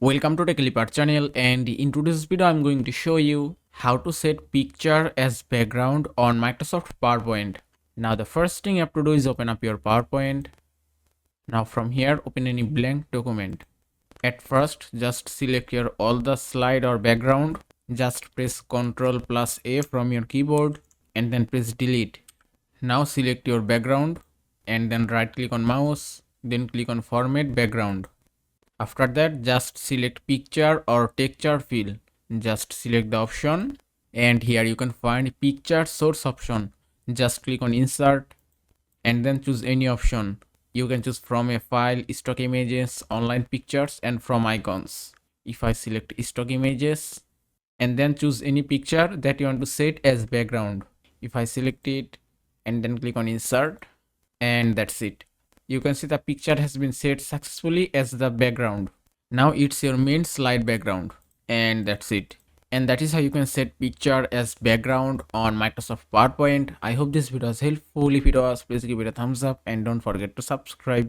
Welcome to TechLipart channel, and in today's video I'm going to show you how to set picture as background on Microsoft PowerPoint. Now the first thing you have to do is open up your PowerPoint. Now from here open any blank document. At first just select your all the slide or background. Just press Ctrl plus A from your keyboard and then press delete. Now select your background and then right click on mouse, then click on format background. After that just select picture or texture fill. Just select the option and here you can find picture source option. Just click on insert and then choose any option. You can choose from a file, stock images, online pictures and from icons. If I select stock images and then choose any picture that you want to set as background. If I select it and then click on insert, and that's it. You can see the picture has been set successfully as the background. Now it's your main slide background, and that's it. And that is how you can set picture as background on Microsoft PowerPoint. I hope this video was helpful. If it was, please give it a thumbs up and don't forget to subscribe.